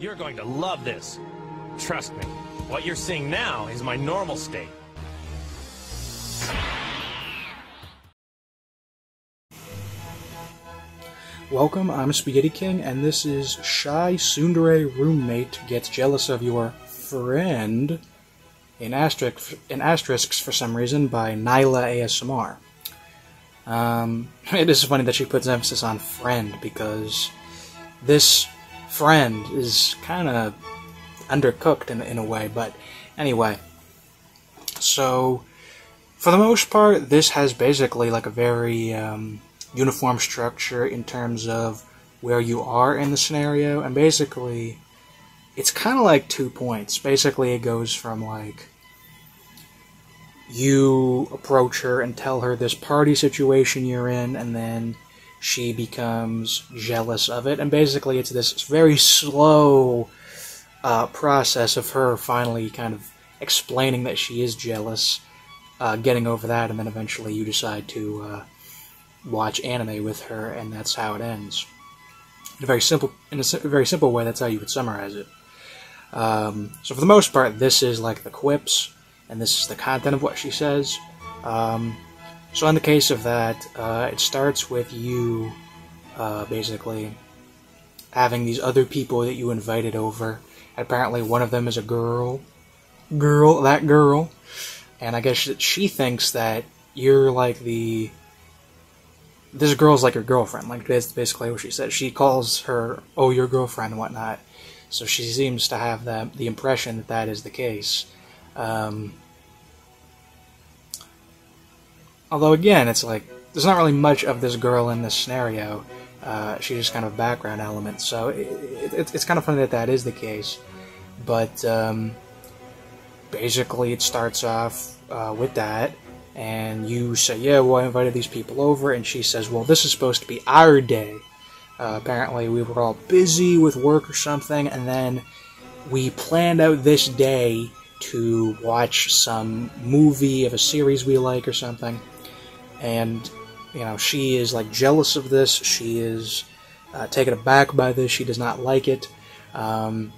You're going to love this. Trust me, what you're seeing now is my normal state. Welcome, I'm Spaghetti King, and this is Shy Tsundere Roommate Gets Jealous of Your Friend, in asterisks for some reason, by Nyla ASMR. It is funny that she puts emphasis on friend, because this friend is kind of undercooked in a way, but anyway. So, for the most part, this has basically like a very uniform structure in terms of where you are in the scenario, and basically it's kind of like 2 points. Basically it goes from like you approach her and tell her this party situation you're in, and then she becomes jealous of it, and basically it's this very slow process of her finally kind of explaining that she is jealous, getting over that, and then eventually you decide to watch anime with her, and that's how it ends. In a very simple way, that's how you would summarize it. So for the most part, this is like the quips, and this is the content of what she says. So in the case of that, it starts with you basically having these other people that you invited over. Apparently one of them is a girl, and I guess she thinks that you're like this girl's like your girlfriend, like that's basically what she says. She calls her, oh, your girlfriend and whatnot, so she seems to have the impression that that is the case. Although again, it's like, there's not really much of this girl in this scenario, she's just kind of a background element, so it's kind of funny that that is the case, but basically it starts off with that, and you say, yeah, well, I invited these people over, and she says, well, this is supposed to be our day. Apparently we were all busy with work or something, and then we planned out this day to watch some movie of a series we like or something, and, you know, she is, like, jealous of this, she is taken aback by this, she does not like it, and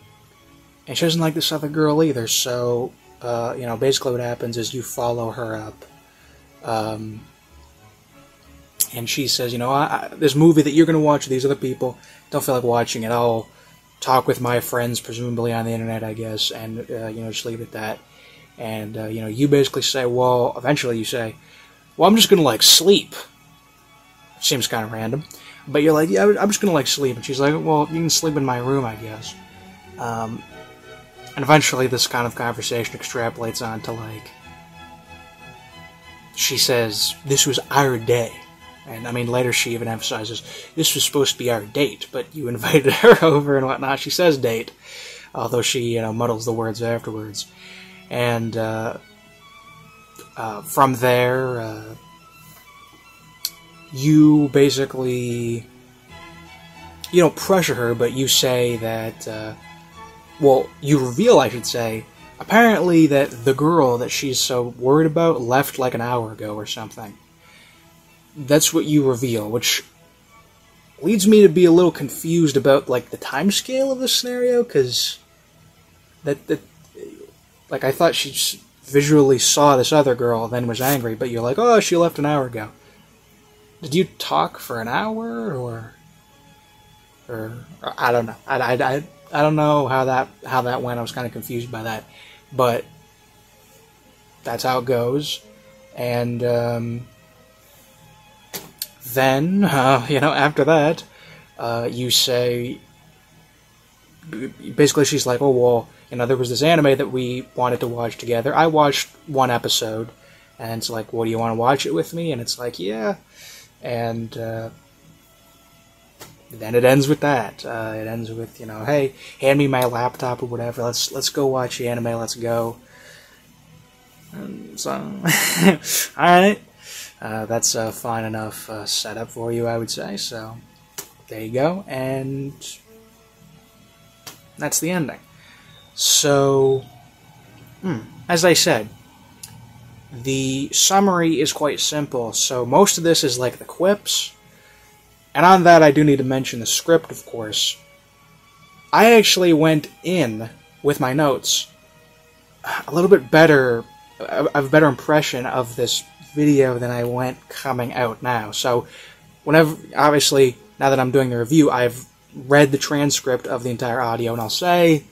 she doesn't like this other girl either, so, you know, basically what happens is you follow her up. And she says, you know, this movie that you're going to watch with these other people, don't feel like watching it. I'll talk with my friends, presumably on the internet, I guess, and, you know, just leave it at that. And, you know, you basically say, well, eventually you say, well, I'm just going to, like, sleep. Seems kind of random. But you're like, yeah, I'm just going to, like, sleep. And she's like, well, you can sleep in my room, I guess. And eventually this kind of conversation extrapolates on to, like, she says, this was our day. And, I mean, later she even emphasizes, this was supposed to be our date, but you invited her over and whatnot. She says date, although she, you know, muddles the words afterwards. And, from there, you basically, you don't pressure her, but you say that, well, you reveal, I should say, apparently that the girl that she's so worried about left like an hour ago or something. That's what you reveal, which leads me to be a little confused about, like, the time scale of this scenario, because like, I thought she visually saw this other girl and then was angry, but you're like, oh, she left an hour ago. Did you talk for an hour, or I don't know. I don't know how that went. I was kind of confused by that. But that's how it goes. And then, you know, after that, you say, basically she's like, oh, well, you know, there was this anime that we wanted to watch together. I watched one episode, and it's like, well, do you want to watch it with me? And it's like, yeah. And then it ends with that. It ends with, you know, hey, hand me my laptop or whatever. Let's go watch the anime. Let's go. And so, all right, that's a fine enough setup for you, I would say. So there you go, and that's the ending. So, as I said, the summary is quite simple. So most of this is like the quips. And on that, I do need to mention the script, of course. I actually went in with my notes a little bit better. I have a better impression of this video than I went coming out now. So, whenever, obviously, now that I'm doing the review, I've read the transcript of the entire audio, and I'll say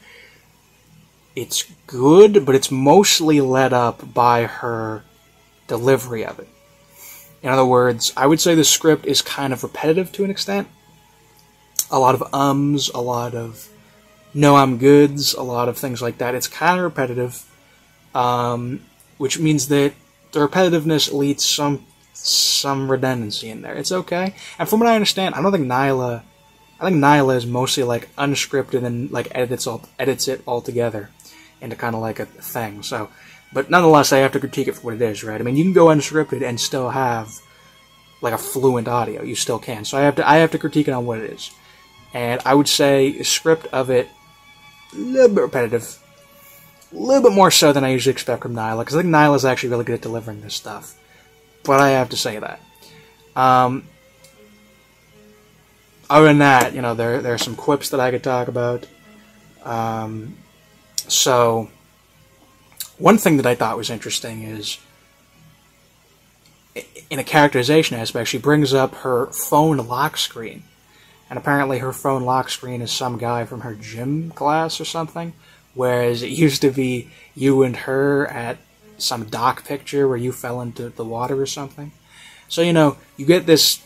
it's good, but it's mostly led up by her delivery of it. In other words, I would say the script is kind of repetitive to an extent. A lot of ums, a lot of no, I'm goods, a lot of things like that. It's kind of repetitive, which means that the repetitiveness leads some redundancy in there. It's okay. And from what I understand, I think Nyla is mostly like unscripted and like edits it all together into kind of like a thing. So, but nonetheless, I have to critique it for what it is, right? I mean, you can go unscripted and still have like a fluent audio. You still can. So I have to critique it on what it is. And I would say the script of it a little bit repetitive. A little bit more so than I usually expect from Nyla, because I think Nyla's actually really good at delivering this stuff. But I have to say that. Other than that, you know, there are some quips that I could talk about. So, one thing that I thought was interesting is, in a characterization aspect, she brings up her phone lock screen. And apparently her phone lock screen is some guy from her gym class or something. Whereas it used to be you and her at some dock picture where you fell into the water or something. So, you know, you get this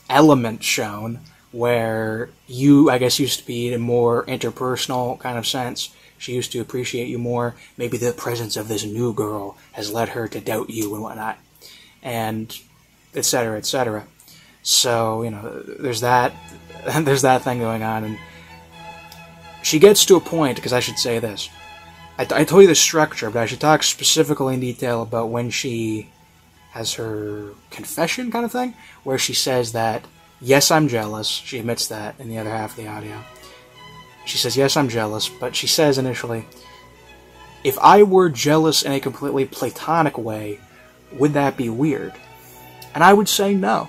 element shown where you, I guess, used to be in a more interpersonal kind of sense. She used to appreciate you more. Maybe the presence of this new girl has led her to doubt you and whatnot. And etc., etc. So, you know, there's that thing going on, and she gets to a point, because I should say this. I told you the structure, but I should talk specifically in detail about when she has her confession kind of thing, where she says that, yes, I'm jealous. She admits that in the other half of the audio. She says, yes, I'm jealous, but she says initially, if I were jealous in a completely platonic way, would that be weird? And I would say no.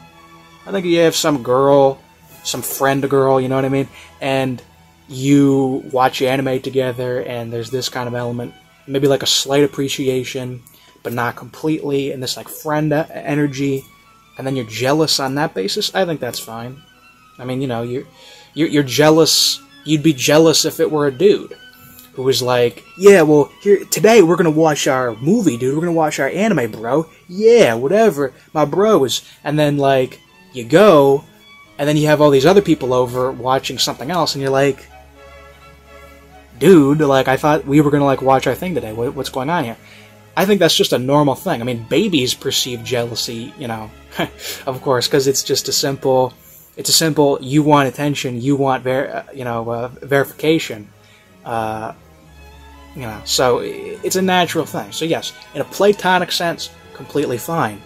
I think you have some girl, some friend girl, you know what I mean? And you watch anime together, and there's this kind of element, maybe like a slight appreciation, but not completely, and this like friend energy, and then you're jealous on that basis. I think that's fine. I mean, you know, you're jealous. You'd be jealous if it were a dude who was like, yeah, well, here today we're gonna watch our movie, dude. We're gonna watch our anime, bro. Yeah, whatever, my bros. And then like you go, and then you have all these other people over watching something else, and you're like, dude, like, I thought we were going to, like, watch our thing today. What's going on here? I think that's just a normal thing. I mean, babies perceive jealousy, you know, of course, because it's just a simple, you want attention, you want, verification, you know, so it's a natural thing. So yes, in a platonic sense, completely fine.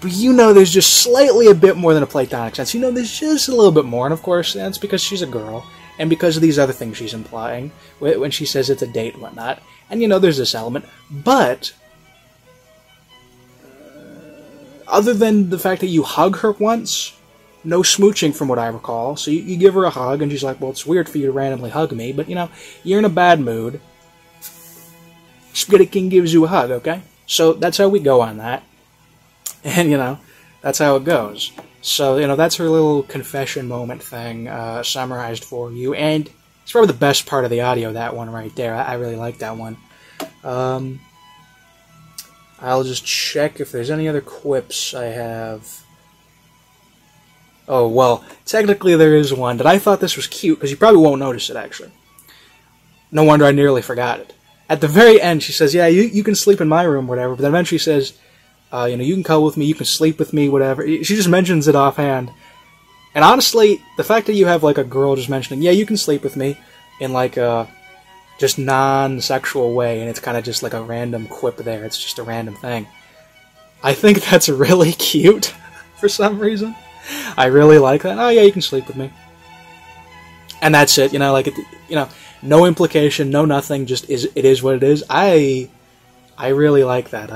But you know there's just slightly a bit more than a platonic sense. You know there's just a little bit more, and of course that's because she's a girl, and because of these other things she's implying when she says it's a date and whatnot. And you know there's this element, but other than the fact that you hug her once, no smooching from what I recall. So you give her a hug, and she's like, well, it's weird for you to randomly hug me, but you know, you're in a bad mood. Spaghetti King gives you a hug, okay? So that's how we go on that. And, you know, that's how it goes. So, you know, that's her little confession moment thing summarized for you. And it's probably the best part of the audio, that one right there. I really like that one. I'll just check if there's any other quips I have. Oh, well, technically there is one, but I thought this was cute, because you probably won't notice it, actually. No wonder I nearly forgot it. At the very end, she says, yeah, you can sleep in my room, whatever, but then eventually says, you know, you can cuddle with me, you can sleep with me, whatever. She just mentions it offhand. And honestly, the fact that you have, like, a girl just mentioning, yeah, you can sleep with me, in, like, a just non-sexual way, and it's kind of just, like, a random quip there. It's just a random thing. I think that's really cute, for some reason. I really like that. Oh, yeah, you can sleep with me. And that's it, you know, like, you know, no implication, no nothing, just it is what it is. I really like that.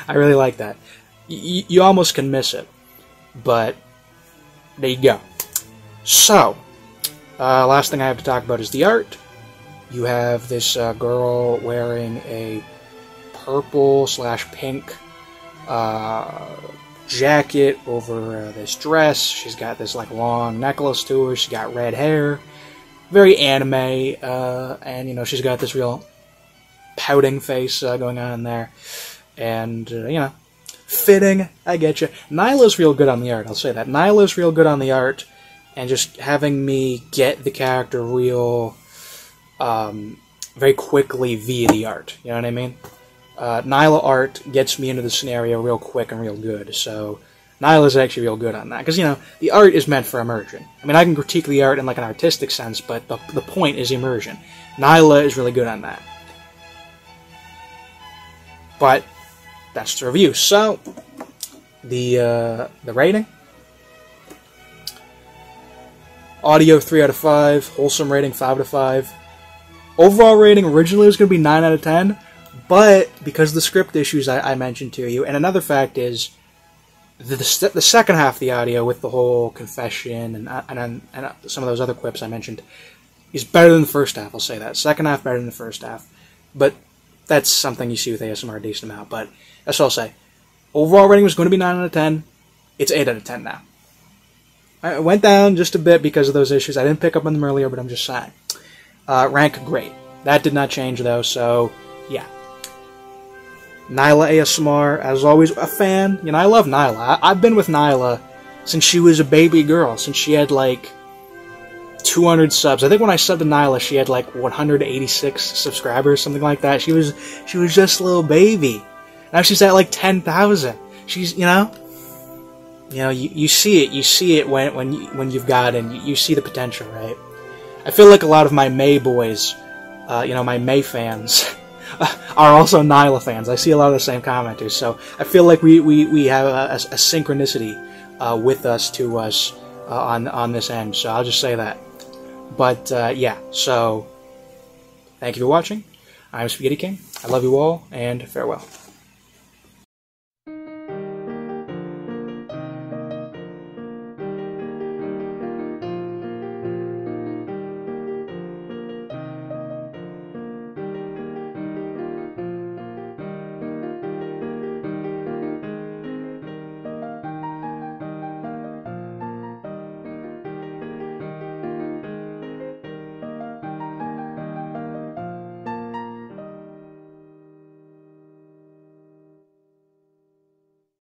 I really like that. You almost can miss it. But, there you go. So, Last thing I have to talk about is the art. You have this girl wearing a purple/pink jacket over this dress. She's got this like long necklace to her. She's got red hair, very anime, and you know she's got this real pouting face going on there, and you know, fitting. I get you. Nyla's real good on the art. I'll say that. Nyla's real good on the art, and just having me get the character real, very quickly via the art. You know what I mean? Nyla art gets me into the scenario real quick and real good, so Nyla's actually real good on that. Because, you know, the art is meant for immersion. I mean, I can critique the art in like an artistic sense, but the point is immersion. Nyla is really good on that. But that's the review. So, the rating. Audio 3 out of 5. Wholesome rating 5 out of 5. Overall rating originally was going to be 9 out of 10. But because of the script issues I mentioned to you, and another fact is the second half of the audio with the whole confession and some of those other quips I mentioned is better than the first half. I'll say that. Second half better than the first half. But that's something you see with ASMR a decent amount. But that's all I'll say. Overall rating was going to be 9 out of 10. It's 8 out of 10 now. I went down just a bit because of those issues. I didn't pick up on them earlier, but I'm just saying. Rank great. That did not change though, so yeah. Nyla ASMR, as always, a fan. You know, I love Nyla. I've been with Nyla since she was a baby girl, since she had like 200 subs. I think when I subbed to Nyla, she had like 186 subscribers, something like that. She was just a little baby. Now she's at like 10,000. She's, you know, you see it when you've got it, and you see the potential, right? I feel like a lot of my May boys, you know, my May fans, are also Nyla fans. I see a lot of the same commenters, so I feel like we have a synchronicity with us to us on this end. So I'll just say that. But yeah, so thank you for watching. I'm Spaghetti King. I love you all, and farewell.